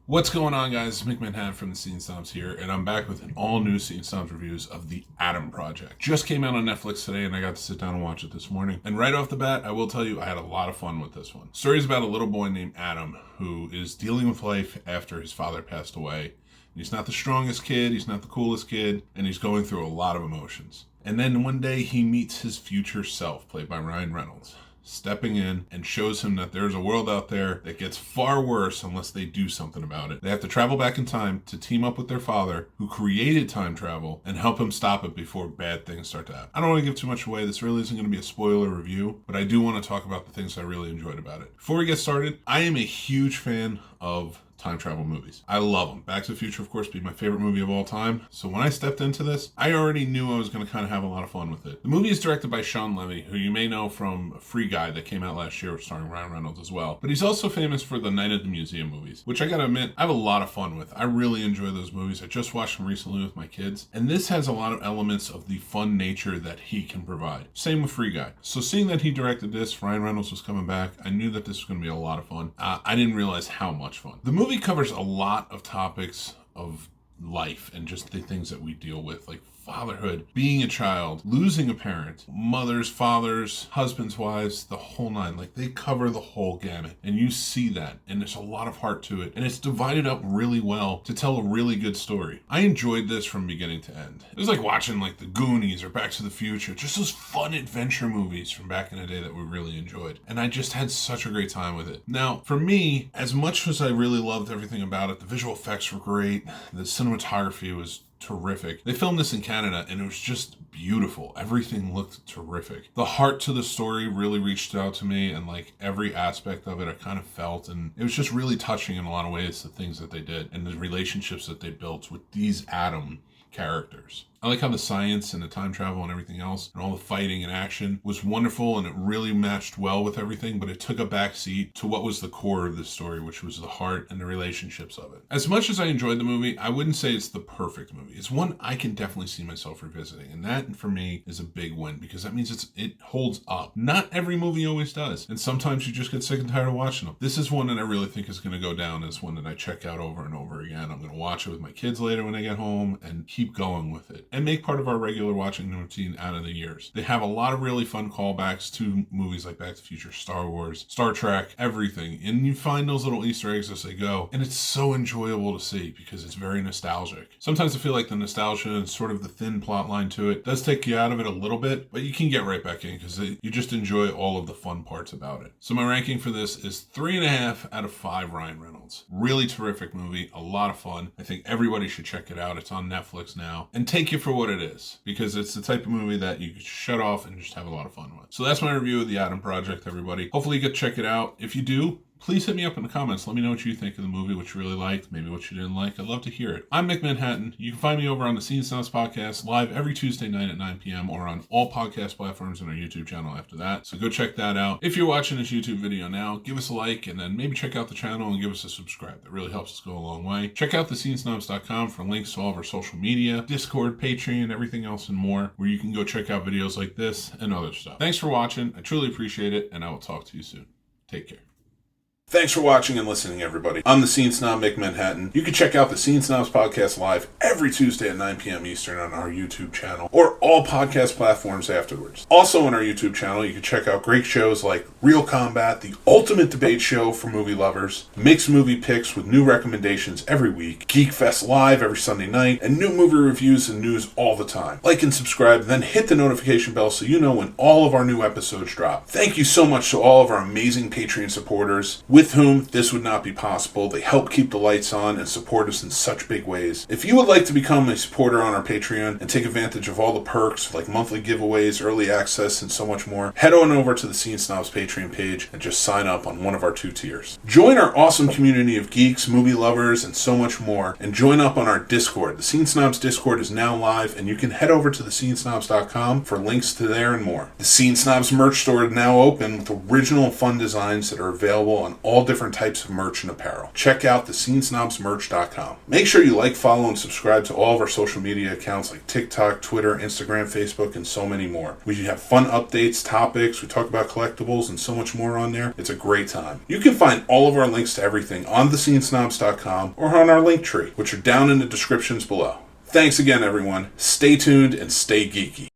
What's going on, guys? It's Mick Manhattan from the Scene Snobs here, and I'm back with an all-new Scene Snobs reviews of The Adam Project. Just came out on Netflix today, and I got to sit down and watch it this morning. And right off the bat, I will tell you, I had a lot of fun with this one. The story is about a little boy named Adam who is dealing with life after his father passed away. He's not the strongest kid, he's not the coolest kid, and he's going through a lot of emotions. And then one day, he meets his future self, played by Reynolds, stepping in and shows him that there's a world out there that gets far worse unless they do something about it. They have to travel back in time to team up with their father, who created time travel, and help him stop it before bad things start to happen. I don't want to give too much away. This really isn't going to be a spoiler review, but I do want to talk about the things I really enjoyed about it. Before we get started, I am a huge fan of time travel movies. I love them. Back to the Future, of course, being my favorite movie of all time. So when I stepped into this, I already knew I was going to kind of have a lot of fun with it. The movie is directed by Shawn Levy, who you may know from Free Guy that came out last year, starring Ryan Reynolds as well. But he's also famous for the Night at the Museum movies, which I gotta admit, I have a lot of fun with. I really enjoy those movies. I just watched them recently with my kids, and this has a lot of elements of the fun nature that he can provide. Same with Free Guy. So seeing that he directed this, Ryan Reynolds was coming back, I knew that this was going to be a lot of fun. I didn't realize how much fun. The movie covers a lot of topics of life and just the things that we deal with, like fatherhood, being a child, losing a parent, mothers, fathers, husbands, wives, the whole nine. Like, they cover the whole gamut, and you see that, and there's a lot of heart to it, and it's divided up really well to tell a really good story. I enjoyed this from beginning to end. It was like watching like The Goonies or Back to the Future, just those fun adventure movies from back in the day that we really enjoyed, and I just had such a great time with it. Now, for me, as much as I really loved everything about it, the visual effects were great, the cinematography was terrific. They filmed this in Canada, and it was just beautiful. Everything looked terrific. The heart to the story really reached out to me, and like every aspect of it I kind of felt, and it was just really touching in a lot of ways, the things that they did and the relationships that they built with these Adam characters. I like how the science and the time travel and everything else and all the fighting and action was wonderful, and it really matched well with everything, but it took a backseat to what was the core of the story, which was the heart and the relationships of it. As much as I enjoyed the movie, I wouldn't say it's the perfect movie. It's one I can definitely see myself revisiting, and that for me is a big win, because that means it holds up. Not every movie always does, and sometimes you just get sick and tired of watching them. This is one that I really think is going to go down as one that I check out over and over again. I'm going to watch it with my kids later when they get home and keep going with it, and make part of our regular watching routine out of the years. They have a lot of really fun callbacks to movies like Back to the Future, Star Wars, Star Trek, everything, and you find those little Easter eggs as they go, and it's so enjoyable to see because it's very nostalgic. Sometimes I feel like the nostalgia and sort of the thin plot line to it does take you out of it a little bit, but you can get right back in because you just enjoy all of the fun parts about it. So my ranking for this is 3.5 out of 5 Ryan Reynolds. Really terrific movie, a lot of fun. I think everybody should check it out. It's on Netflix now, and take it for what it is, because it's the type of movie that you can shut off and just have a lot of fun with. So that's my review of The Adam Project, everybody. Hopefully you get to check it out. If you do, please hit me up in the comments. Let me know what you think of the movie, what you really liked, maybe what you didn't like. I'd love to hear it. I'm Mick Manhattan. You can find me over on the Scene Snobs Podcast, live every Tuesday night at 9 p.m. or on all podcast platforms and our YouTube channel after that. So go check that out. If you're watching this YouTube video now, give us a like, and then maybe check out the channel and give us a subscribe. That really helps us go a long way. Check out thescenesnobs.com for links to all of our social media, Discord, Patreon, everything else and more, where you can go check out videos like this and other stuff. Thanks for watching. I truly appreciate it, and I will talk to you soon. Take care. Thanks for watching and listening, everybody. I'm the Scene Snob, Mick Manhattan. You can check out the Scene Snobs Podcast live every Tuesday at 9 p.m. Eastern on our YouTube channel, or all podcast platforms afterwards. Also on our YouTube channel, you can check out great shows like Real Combat, the ultimate debate show for movie lovers, Mick's movie picks with new recommendations every week, Geek Fest live every Sunday night, and new movie reviews and news all the time. Like and subscribe, then hit the notification bell so you know when all of our new episodes drop. Thank you so much to all of our amazing Patreon supporters, with whom this would not be possible. They help keep the lights on and support us in such big ways. If you would like to become a supporter on our Patreon and take advantage of all the perks like monthly giveaways, early access, and so much more, head on over to the Scene Snobs Patreon page and just sign up on one of our 2 tiers. Join our awesome community of geeks, movie lovers, and so much more, and join up on our Discord. The Scene Snobs Discord is now live, and you can head over to thescenesnobs.com for links to there and more. The Scene Snobs merch store is now open with original fun designs that are available on all different types of merch and apparel. Check out thescenesnobsmerch.com. Make sure you like, follow, and subscribe to all of our social media accounts like TikTok, Twitter, Instagram, Facebook, and so many more. We have fun updates, topics, we talk about collectibles, and so much more on there. It's a great time. You can find all of our links to everything on thescenesnobs.com or on our link tree, which are down in the descriptions below. Thanks again, everyone. Stay tuned and stay geeky.